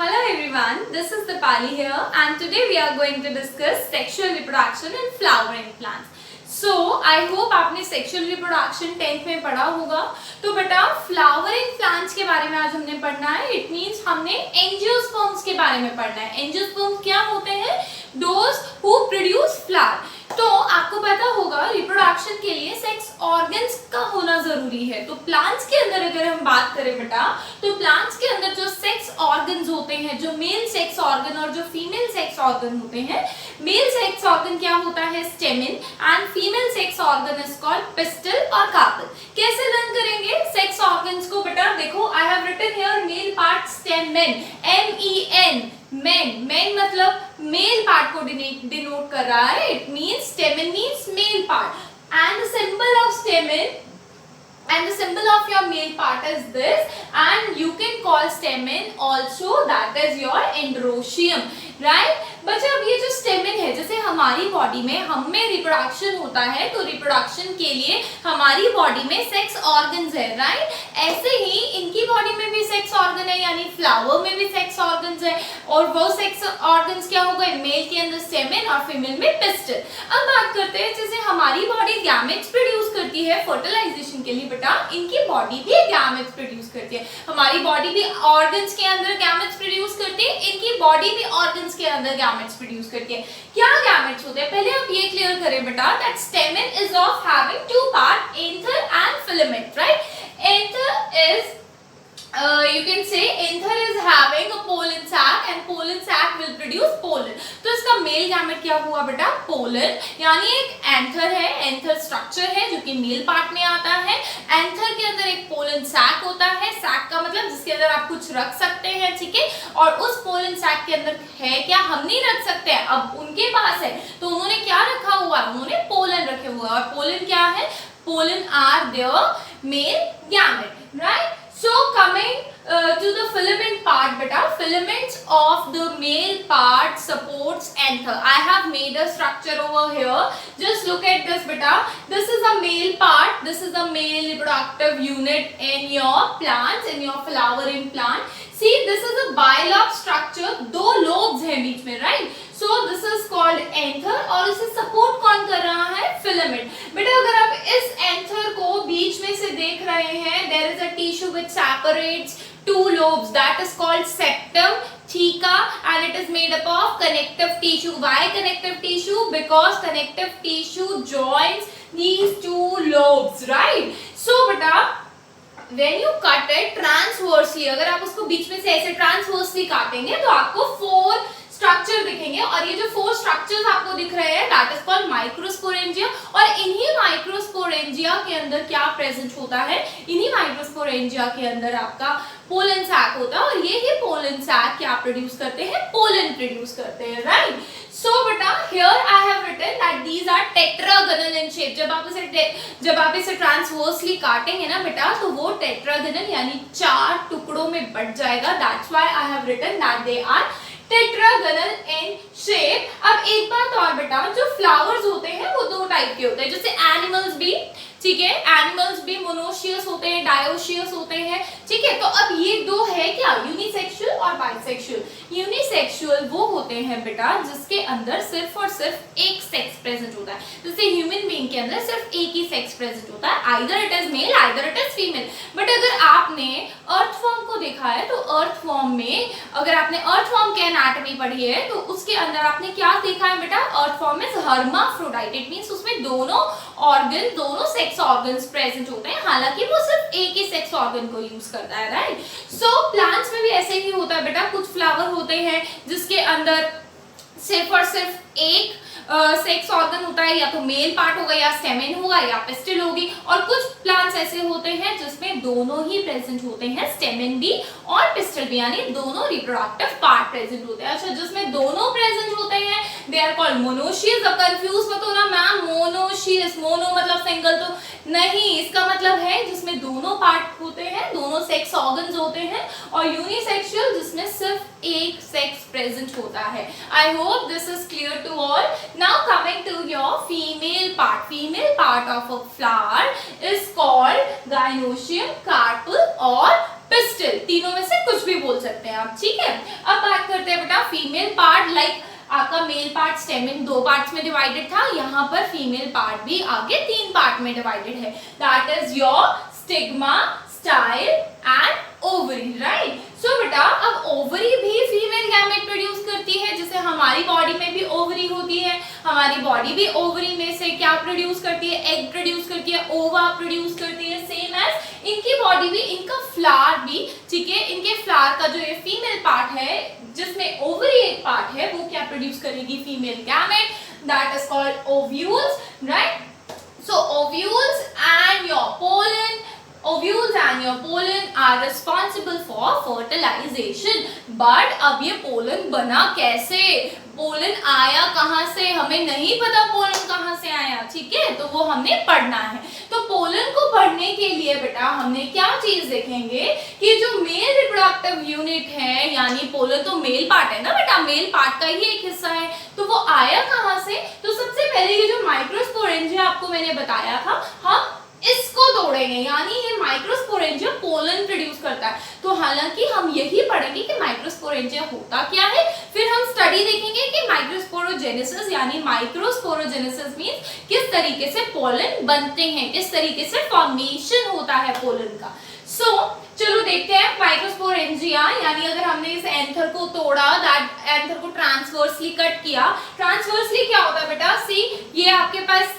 Hello everyone, this is Dipali here and today we are going to discuss sexual reproduction in flowering plants. So, I hope आपने sexual reproduction 10th में पढ़ा होगा. तो बेटा flowering plants के बारे में आज हमने पढ़ना है. It means हमने angiosperms के बारे में पढ़ना है. Angiosperms क्या होते हैं? Those who produce flower. तो आपको पता होगा रिप्रोडक्शन के लिए सेक्स ऑर्गन्स का होना जरूरी है. तो प्लांट्स के अंदर अगर हम बात करें बेटा, तो प्लांट्स के अंदर जो सेक्स ऑर्गन्स होते हैं, जो मेल सेक्स ऑर्गन और जो फीमेल सेक्स ऑर्गन होते हैं, मेल सेक्स ऑर्गन क्या होता है? Stamen and female sex organ is called pistil और कार्पल. कैसे लर्न करेंगे सेक्स ऑर्गन्स को बेटा? देखो I have written here male part stamen, MEN, men मतलब मेल पार्ट को डिनोट कर रहा है. It means stamen means male part and the symbol of stamen and the symbol of your male part is this, and you can call stamen also, that is your androecium, right? बच्चे अब ये जो stamen है, जैसे हमारी body में हम में रिप्रोडक्शन होता है, तो रिप्रोडक्शन के लिए हमारी बॉडी में सेक्स ऑर्गन्स है, राइट? ऐसे ही इनकी बॉडी में भी सेक्स ऑर्गन है, यानी फ्लावर में भी सेक्स ऑर्गन्स है. और वो सेक्स ऑर्गन्स क्या हो गए? मेल के अंदर स्टेमिन और फीमेल में पिस्टल. अब बात करते हैं, जैसे हमारी बॉडी गैमेट्स प्रोड्यूस करती है फर्टिलाइजेशन के लिए बेटा, इनकी बॉडी भी गैमेट्स प्रोड्यूस करती है. हमारी बॉडी भी ऑर्गन्स के अंदर गैमेट्स प्रोड्यूस करती है, इनकी बॉडी भी ऑर्गन्स के अंदर गैमेट्स प्रोड्यूस करती है. क्या गैमेट्स होते हैं? पहले आप ये क्लियर करें बेटा, that stamen is of having two part, anther and filament, right? Anther is you can say anther is having a pollen sac and pollen sac will produce pollen. तो इसका मेल गैमेट क्या हुआ बेटा? Pollen. यानी एक anther है, anther structure है जो कि मेल पार्ट में आता है. एंथर के अंदर एक पोलन सैक होता है. सैक का मतलब जिसके अंदर आप कुछ रख सकते हैं, ठीक है? और उस पोलन सैक के अंदर है क्या? हम नहीं रख सकते हैं, अब उनके पास है, तो उन्होंने क्या रखा हुआ है? उन्होंने पोलन रखे हुए हैं. और पोलन क्या है? Pollen are there male gamete, right? So coming to the filament part beta, filaments of the male part supports anther. I have made a structure over here. Just look at this beta. This is a male part. This is the male reproductive unit in your plants, in your flowering plant. See, this is a bilobe structure. दो lobes हैं बीच में, right? So this is called anther. और इसे support कौन कर रहा है? Filament. बेटा अगर आप इस anther को बीच में से देख रहे हैं, there is a tissue which separates two lobes. That is called septum, theca, and it is made up of connective tissue. Why connective tissue? Because connective tissue joins these two lobes, right? So बेटा when you cut it transversely, अगर आप उसको बीच में से ऐसे transversely काटेंगे तो आपको 4 स्ट्रक्चर दिखेंगे. और ये जो 4 स्ट्रक्चर्स आपको दिख रहे हैं, दैट इज कॉल्ड माइक्रोस्पोरेंजिया. और इन्हीं माइक्रोस्पोरेंजिया के अंदर क्या प्रेजेंट होता है? इन्हीं माइक्रोस्पोरेंजिया के अंदर आपका पोलन सैक होता है. और ये ही पोलन सैक क्या प्रोड्यूस करते हैं? पोलन प्रोड्यूस करते हैं, राइट? So बेटा here I have written that these are tetragonal in shape. जब आप इसे ट्रांसवर्सली काटेंगे ना बेटा, तो वो टेट्रागोनल यानी 4 टुकड़ों में बट जाएगा. That's why I have written that they are tetragonal in shape. अब एक बात और बेटा, जो फ्लावर्स होते हैं वो 2 टाइप के होते हैं. जैसे एनिमल्स भी, ठीक है, एनिमल्स भी मोनोशियस होते हैं, डायोशियस होते हैं, ठीक है? तो अब ये 2 है क्या? यूनिसेक्सुअल और बाइसेक्सुअल. यूनिसेक्सुअल वो होते हैं बेटा जिसके अंदर सिर्फ और सिर्फ एक सेक्स प्रेजेंट होता है. जैसे ह्यूमन बीइंग के अंदर सिर्फ एक ही सेक्स प्रेजेंट होता है, either it is male either it is female. But अगर आपने अर्थवॉर्म को देखा है, तो अर्थवॉर्म में अगर आपने अर्थवॉर्म के एनाटॉमी पढ़ी है, तो उसके अंदर आपने क्या देखा है बेटा? Earthworm is hermaphrodite. It means उसमें दोनों ऑर्गन, दोनों सेक्स ऑर्गन्स प्रेजेंट होते हैं, हालांकि वो सिर्फ एक ही सेक्स ऑर्गन को यूज करता है, राइट? सो प्लांट्स में भी ऐसे ही होता है बेटा. कुछ फ्लावर होते हैं जिसके अंदर सिर्फ और सिर्फ एक सेक्स ऑर्गन होता है, या तो मेल पार्ट होगा या स्टेमिन होगा या पिस्टल होगी. और कुछ प्लांट्स ऐसे होते हैं जिसमें दोनों ही प्रेजेंट होते हैं, स्टेमिन भी और पिस्टल भी, यानी दोनों रिप्रोडक्टिव पार्ट प्रेजेंट होते हैं. अच्छा, जिसमें दोनों प्रेजेंट होते हैं दे आर कॉल्ड मोनोशियस. अब कंफ्यूज मत होना मैम, मोनोशियस, मोनो मतलब सिंगल तो नहीं, इसका मतलब है जिसमें दोनों पार्ट होते हैं, दोनों सेक्स ऑर्गन्स होते हैं. और यूनिसेक्सुअल जिसमें सिर्फ एक सेक्स प्रेजेंट होता है. I hope this is clear to all. Now coming to your female part of a flower is called gynoecium, carpel और पिस्टल. तीनों में से कुछ भी बोल सकते हैं आप, ठीक है? अब फीमेल पार्ट लाइक आपका मेल पार्ट स्टेमिन 2 पार्ट्स में डिवाइडेड था, यहाँ पर फीमेल पार्ट भी आगे 3 पार्ट में डिवाइडेड है. That is your stigma, style and ovary, right. So बेटा अब ओवरी भी फीमेल गैमेट प्रोड्यूस करती है, जैसे हमारी बॉडी में भी ओवरी होती है, हमारी बॉडी भी ओवरी में से क्या प्रोड्यूस करती है, एग प्रोड्यूस करती है, ओवा प्रोड्यूस करती है. सेम एज इनकी बॉडी भी, इनका फ्लावर भी, ठीक है, इनके फ्लावर का जो ये फीमेल पार्ट है जिसमें ओवरी एक पार्ट है, वो क्या प्रोड्यूस करेगी, female gamete, that is called ovules, right. So ovules and your pollen, ovules and your pollen are responsible for fertilization. But अब ये पोलन बना कैसे, पोलन आया कहाँ से, हमें नहीं पता पोलन कहाँ से आया, ठीक है, तो वो हमने पढ़ना है. तो पोलन को पढ़ने के लिए बेटा हमने क्या चीज देखेंगे कि जो मेल रिप्रोडक्टिव यूनिट है, यानी पोलन तो मेल पार्ट है ना बेटा, मेल पार्ट का ही एक हिस्सा है, तो वो आया कहाँ से. तो सबसे पहले ये जो माइक्रोस्पोरेंजिया आपको मैंने बताया था, हम इसको तोड़ेंगे, यानी ये माइक्रोस्पोरेंजिया पोलन प्रोड्यूस करता है. तो हालांकि हम यही पढ़ेंगे कि माइक्रोस्पोरेंजिया होता क्या है, फिर हम स्टडी देखेंगे कि माइक्रोस्पोरोजेनेसिस यानी माइक्रोस्पोरोजेनेसिस मींस किस तरीके से पोलन बनते हैं, किस तरीके से फॉर्मेशन होता है पोलन का. सो चलो देखते हैं माइक्रोस्पोरेंजिया, यानी अगर हमने इस एंथर को तोड़ा, दैट एंथर को ट्रांसवर्सली कट किया. ट्रांसवर्सली क्या होता है बेटा, सी ये आपके पास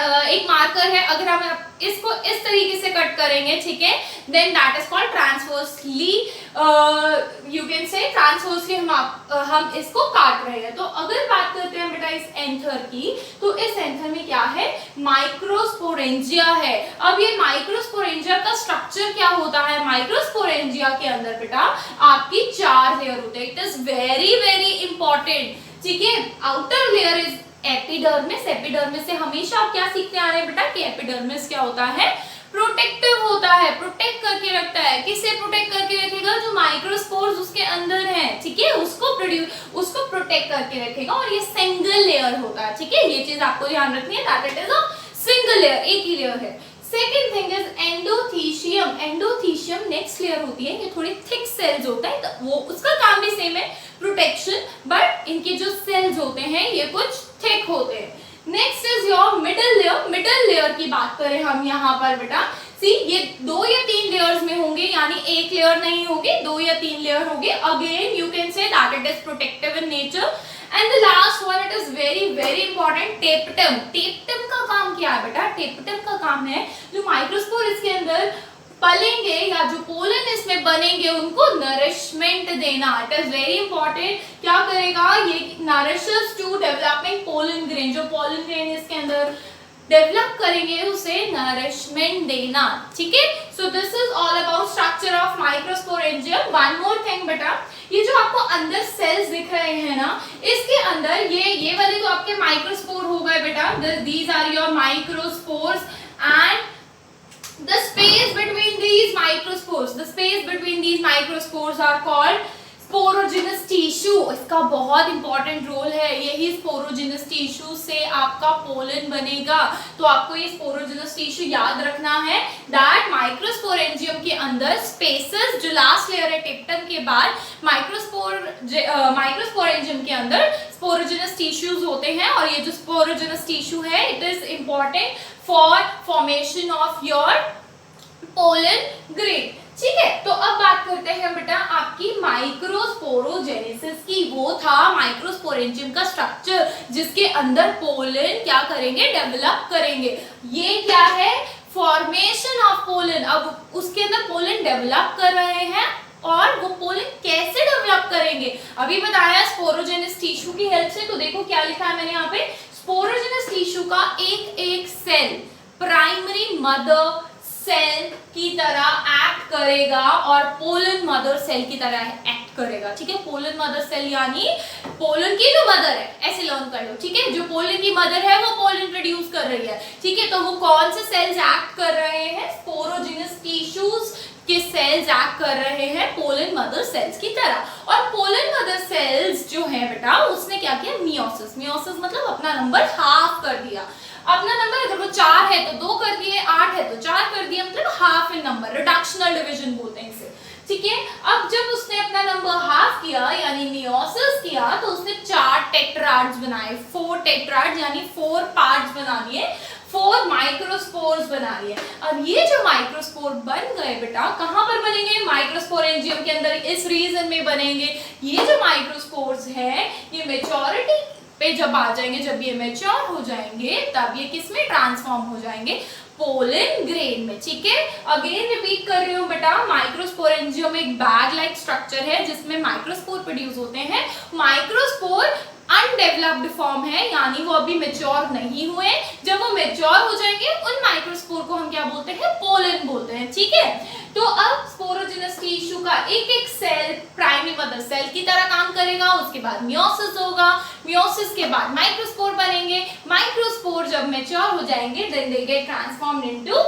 एक मार्कर है, अगर हम इसको इस तरीके से कट करेंगे, ठीक है, then that is called transversely, you can say transversely हम इसको काट रहे हैं. तो अगर बात करते हैं बेटा इस एंथर की, तो इस एंथर में क्या है, माइक्रोस्पोरेंजिया है. अब ये माइक्रोस्पोरेंजिया का स्ट्रक्चर क्या होता है, माइक्रोस्पोरेंजिया के अंदर बेटा आपकी 4 लेयर होते हैं. It is very very important, ठीक है. Outer layer is epidermis. Epidermis से हमेशा आप क्या सीखते आ रहे हैं बेटा कि एपिडर्मिस क्या होता है, प्रोटेक्टिव होता है, प्रोटेक्ट करके रखता है. किससे प्रोटेक्ट करके रखेगा, जो माइक्रोस्पोर्स उसके अंदर हैं, ठीक है, उसको प्रोटेक्ट करके रखेगा. और ये सिंगल लेयर होता है, ठीक है, ये चीज आपको ध्यान रखनी है, that it is a single layer, एक ही लेयर है. Second thing is endothecium. Endothecium next layer होती है, ये थोड़ी थिक सेल्स होता है, तो वो उसका काम भी सेम है, प्रोटेक्शन, बट इनके जो सेल्स होते हैं ये कुछ थिक होते हैं. Next is your middle layer. Middle layer की बात करें हम यहाँ पर बेटा, सी ये 2 या 3 लेयर्स में होंगे, यानी एक लेयर नहीं होगी, 2 या 3 लेयर होंगे. Again you can say that it is protective in nature. And the last one, it is very very important, tapetum. Tapetum का काम क्या है बेटा, टेपटम का काम है जो माइक्रोस्पोर इसके अंदर पलेंगे या जो पोलन इसमें बनेंगे उनको नरिशमेंट देना. It is very important. क्या करेगा, ये nourishes to developing pollen grain, जो पोलन ग्रेन इसके अंदर डेवलप करेंगे उसे नरिशमेंट देना, ठीक है. So this is all about structure of microsporangium. One more thing बेटा, ये जो आपको अंदर सेल्स दिख रहे हैं ना, इसके अंदर ये वाले तो आपके माइक्रोस्पोर हो गए बेटा, these are your microspores, and the space between these microspores are called sporogenous tissue. इसका बहुत इंपॉर्टेंट रोल है, यही स्पोरोजिनस टिश्यू से आपका पोलन बनेगा. तो आपको ये स्पोरोजिनस टिश्यू याद रखना है, दैट माइक्रोस्पोरेंजियम के अंदर स्पेसेस, जो लास्ट लेयर है टेप्टम के बाद, माइक्रोस्पोरेंजियम के अंदर स्पोरोजिनस टिश्यूज होते हैं. और ये जो स्पोरोजिनस टिश्यू है, it is important for formation of your pollen grain, ठीक है. तो अब बात करते हैं बेटा आपकी माइक्रोस्पोरोजेनेसिस की. वो था माइक्रोस्पोरेंजियम का स्ट्रक्चर जिसके अंदर पोलन क्या करेंगे, डेवलप करेंगे. ये क्या है, फॉर्मेशन ऑफ पोलन. अब उसके अंदर पोलन डेवलप कर रहे हैं, और वो पोलन कैसे डेवलप करेंगे, अभी बताया स्पोरोजेनस टिश्यू की हेल्प से. तो देखो क्या लिखा है मैंने यहाँ पे, स्पोरोजेनस टिश्यू का एक एक सेल प्राइमरी मदर सेल की तरह एक्ट करेगा और पोलन मदर सेल की तरह एक्ट करेगा, ठीक है. पोलन मदर सेल यानी पोलन की जो मदर है, ऐसे लर्न कर लो, ठीक है. जो पोलन की मदर है वो पोलन प्रोड्यूस कर रही है, ठीक है. तो वो कौन से सेल्स एक्ट कर रहे हैं, स्पोरोजेनस टिश्यूज के सेल्स एक्ट कर रहे हैं पोलन मदर सेल्स की तरह. और पोलन मदर सेल्स जो है बेटा, उसने क्या किया, मियोसिस. मियोसिस मतलब अपना नंबर हाफ कर दिया. अपना नंबर अगर वो 4 है तो 2 कर दिए, 8 है तो 4 कर दिए, मतलब half in number, reductional division बोलते हैं इसे, ठीक ठीक है। अब जब उसने अपना नंबर हाफ किया यानी मियोसिस किया तो उसने 4 टेट्राड्स बनाए, 4 टेट्राड्स यानी 4 पार्ट्स बना दिए, 4 माइक्रोस्पोर्स बना लिए। अब ये जो माइक्रोस्पोर बन गए बेटा कहां पर बनेंगे, माइक्रोस्पोरेंजियम के अंदर इस रीजन में बनेंगे। ये जो माइक्रोस्पोर्स है ये मेच्योरिटी पे जब आ जाएंगे, जब ये मेच्योर हो जाएंगे तब ये किस में ट्रांसफॉर्म हो जाएंगे, पोलन ग्रेन में। ठीक है, अगेन रिपीट कर रही हूँ बेटा, माइक्रोस्पोरेंजियम एक बैग लाइक स्ट्रक्चर है जिसमें माइक्रोस्पोर प्रोड्यूस होते हैं। माइक्रोस्पोर अनडेवलप्ड फॉर्म है यानी वो अभी मेच्योर नहीं हुए। जब वो मेच्योर हो जाएंगे उन माइक्रोस्पोर को हम क्या बोलते हैं, पोलन बोलते हैं। ठीक है, तो अब स्पोरोजेनस टिश्यू का एक एक सेल प्राइमरी मदर सेल की तरह काम करेगा, उसके बाद मियोसिस होगा, मियोसिस के बाद माइक्रोस्पोर बनेंगे, माइक्रोस्पोर जब मैच्योर हो जाएंगे then they get transformed into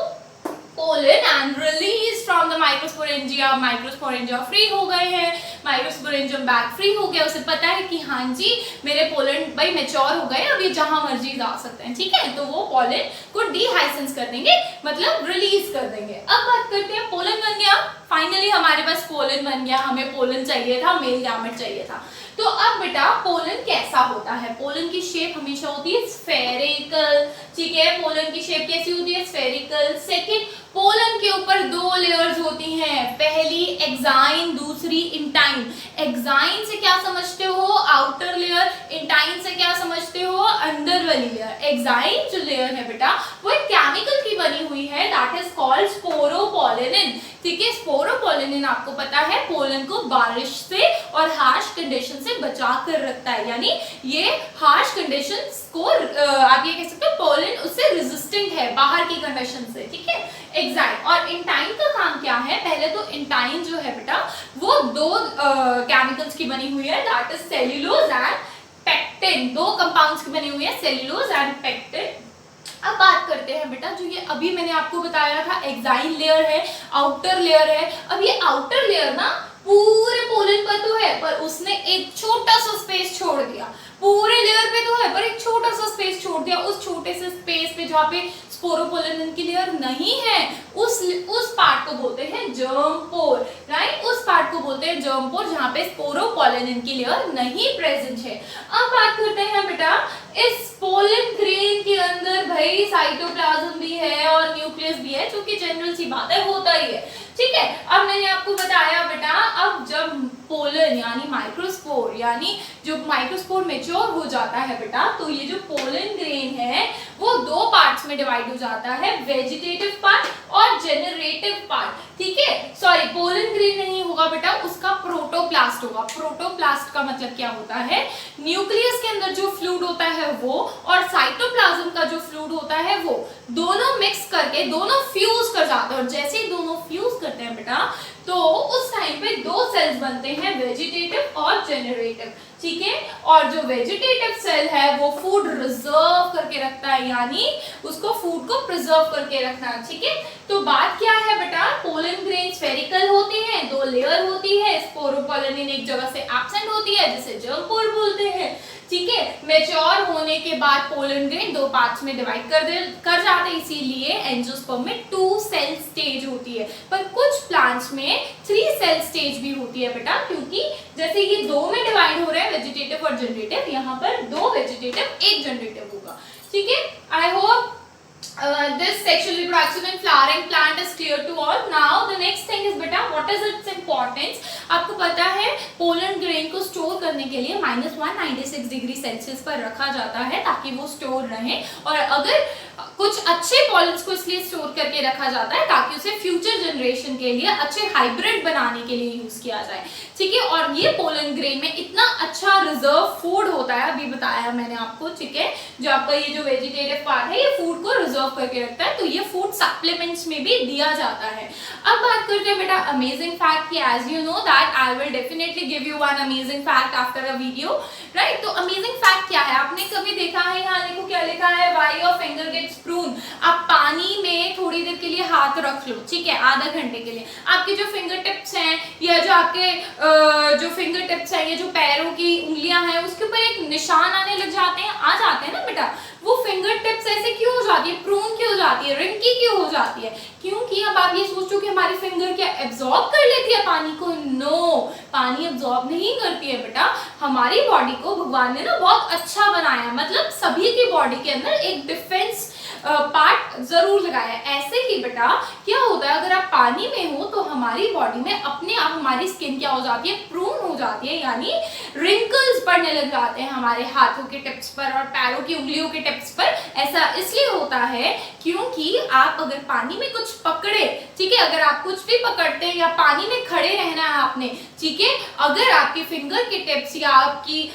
pollen and release from the microsporangia. Microsporangia free हो गए हैं, माइक्रोस्पोरेंजियम बैग फ्री हो गया, उसे पता है कि हाँ जी मेरे पोलन भाई मैच्योर हो गए, अब ये जहां मर्जी जा सकते हैं। ठीक है, तो वो पोलन को डिहाइसेंस कर देंगे, मतलब रिलीज कर देंगे। अब बात करते हैं, पोलन बन गया, फाइनली हमारे पास पोलन बन गया, हमें पोलन चाहिए था, मेल गैमेट चाहिए था। तो अब बेटा पोलन कैसा होता है, पोलन की शेप हमेशा होती है स्फेरिकल। ठीक है, पोलन की शेप कैसी होती है, स्फेरिकल। सेकंड, पोलन के ऊपर 2 लेयर्स होती हैं, पहली एक्साइन, दूसरी इंटाइन। एक्साइन से क्या समझते हो, आउटर लेयर, इंटाइन से क्या समझते हो, अंदर वाली लेयर। एक्साइन जो लेयर है बेटा वो एक केमिकल की बनी हुई है, दैट इज कॉल्ड स्पोरोपोलिनिन। ठीक है, स्पोरोपोलिनिन आपको पता है पोलन को बारिश से और हार्श कंडीशन से बचा कर रखता है, यानी ये हार्श कंडीशंस को आप ये कह सकते हो पोलन उससे रेजिस्टेंट है बाहर की कंडीशन से। ठीक है, एक्साइन और इंटाइन का काम क्या है, पहले तो इंटाइन जो है बेटा वो 2 केमिकल्स की बनी हुई है, that is cellulose and pectin. 2 compounds की बनी हुई है, सेल्यूलोज एंड पेक्टिन। अब बात करते हैं बेटा, जो ये अभी मैंने आपको बताया था एक्साइन लेयर है, आउटर लेयर है। अब ये आउटर लेयर ना पूरे पोलन पर तो है पर उसने एक छोटा सा स्पेस छोड़ दिया, पूरे लेयर पे तो है पर एक छोटा सा स्पेस छोड़ दिया। उस छोटे से स्पेस पे जहाँ पे स्पोरोपोलिनिन की लेयर नहीं है उस पार्ट को बोलते हैं जर्म पोर, राइट। उस पार्ट को बोलते हैं जर्म पोर जहाँ पे स्पोरोपोलिनिन की लेयर नहीं प्रेजेंट है। अब बात करते हैं बेटा, इस पोलन ग्रेन के अंदर भाई साइटोप्लाज्म भी है और न्यूक्लियस भी है, जो कि जनरल सी बात है, होता ही है। ठीक है, अब मैंने आपको बताया बेटा, अब जब पोलन यानी माइक्रोस्पोर यानी जो माइक्रोस्पोर मैच्योर हो जाता है बेटा, तो ये जो पोलन ग्रेन है वो 2 पार्ट्स में डिवाइड हो जाता है, वेजिटेटिव पार्ट और जेनरेटिव पार्ट। ठीक है, सॉरी पोलन ग्रेन नहीं होगा बेटा, उसका प्रोटोप्लास्ट होगा। प्रोटोप्लास्ट का मतलब क्या होता है, न्यूक्लियस के अंदर जो फ्लूइड होता है वो और साइटोप्लाज्म का जो फ्लूइड होता है वो दोनों मिक्स करके दोनों फ्यूज कर जाते हैं, और जैसे ही दोनों फ्यूज करते हैं बेटा तो उस टाइम पे 2 सेल्स बनते हैं, वेजिटेटिव और जेनरेटिव। ठीक है, और जो वेजिटेटिव सेल है वो फूड रिजर्व करके रखता है, यानी उसको फूड को प्रिजर्व करके रखना। ठीक है, तो बात क्या है बेटा, पोलन ग्रेन स्फेरिकल होती है, 2 लेयर होती है, स्पोरोपोलिनिन एक जगह से एब्सेंट होती है जिसे जर्म पोर बोलते हैं। ठीक है, मैच्योर होने के बाद पोलन ग्रेन 2 पार्ट्स में डिवाइड कर जाते हैं, इसीलिए एंजियोस्पर्म में 2 सेल स्टेज होती है, पर कुछ प्लांट्स में 3 सेल स्टेज भी होती है बेटा, क्योंकि जैसे ये 2 में डिवाइड हो रहा है वेजिटेटिव और जनरेटिव, यहाँ पर 2 वेजिटेटिव 1 जनरेटिव होगा। ठीक है, I hope this sexual reproduction in flowering plant is clear to all. Now the next thing is beta, what is its importance? आपको पता है पोलन ग्रेन को स्टोर करने के लिए -196 डिग्री सेल्सियस पर रखा जाता है ताकि वो स्टोर रहे, और अगर कुछ अच्छे पॉलन्स को इसलिए स्टोर करके रखा जाता है ताकि उसे फ्यूचर जनरेशन के लिए अच्छे हाइब्रिड बनाने के लिए यूज किया जाए। ठीक है, और ये पोलन ग्रेन में इतना अच्छा रिजर्व फूड होता है, अभी बताया मैंने आपको। ठीक है, जो आपका ये जो वेजिटेटिव पार्ट है ये फूड को रिजर्व करके रखता है, तो ये फूड सप्लीमेंट्स में भी दिया जाता है। अब बात करते हैं बेटा अमेजिंग फैक्ट की, as you know that I will definitely give you one amazing fact after a video, right. तो अमेजिंग फैक्ट क्या है, आपने कभी देखा है, यहाँ देखो क्या लिखा है, why your finger gets prune. आप पानी में थोड़ी देर के लिए हाथ रख लो, ठीक है, आधा घंटे के लिए, आपके जो फिंगर टिप्स हैं या जो आपके जो फिंगर टिप्स है, ये जो पैरों की उंगलियां हैं, उसके ऊपर एक निशान आने लग जाते हैं, आ जाते हैं ना बेटा, वो फिंगर टिप्स ऐसे क्यों हो जाती है, प्रून क्यों हो जाती है, रिंकी क्यों हो जाती है? क्योंकि अब आप ये सोचो कि हमारी फिंगर क्या एब्जॉर्ब कर लेती है पानी को? नो, पानी एब्जॉर्ब नहीं करती है बेटा। हमारी बॉडी को भगवान ने ना बहुत अच्छा बनाया, मतलब सभी की बॉडी के अंदर एक डिफेंस पार्ट जरूर लगाया है। ऐसे ही बेटा क्या होता है, अगर आप पानी में हो तो हमारी बॉडी में अपने आप हमारी स्किन क्या हो जाती है, प्रून हो जाती है, यानी रिंकल्स पड़ने लग जाते हैं हमारे हाथों के टिप्स पर और पैरों की उंगलियों के टिप्स पर। ऐसा इसलिए होता है क्योंकि आप अगर पानी में कुछ पकड़े, ठीक है, अगर आप कुछ भी पकड़ते हैं या पानी में खड़े रहना है आपने, ठीक है, अगर आपकी फिंगर के टिप्स या आपकी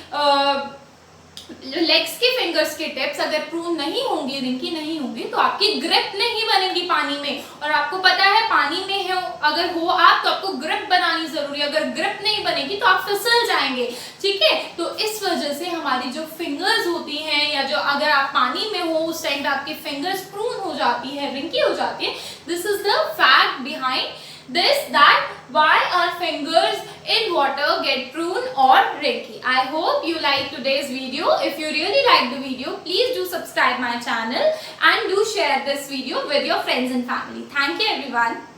लेग्स के फिंगर्स के टिप्स अगर प्रून नहीं होंगी, रिंकी नहीं होंगी, तो आपकी ग्रिप नहीं बनेगी पानी में। और आपको पता है पानी में है अगर हो आप तो आपको ग्रिप बनानी जरूरी है, अगर ग्रिप नहीं बनेगी तो आप फिसल जाएंगे, ठीक है। तो इस वजह से हमारी जो फिंगर्स होती हैं या जो अगर आप पानी में हो उस टाइम आपकी फिंगर्स प्रून हो जाती है, रिंकी हो जाती है। This is the fact behind this, that why our fingers in water get prune or wrinkly. I hope you like today's video. If you really like the video, please do subscribe my channel and do share this video with your friends and family. Thank you everyone.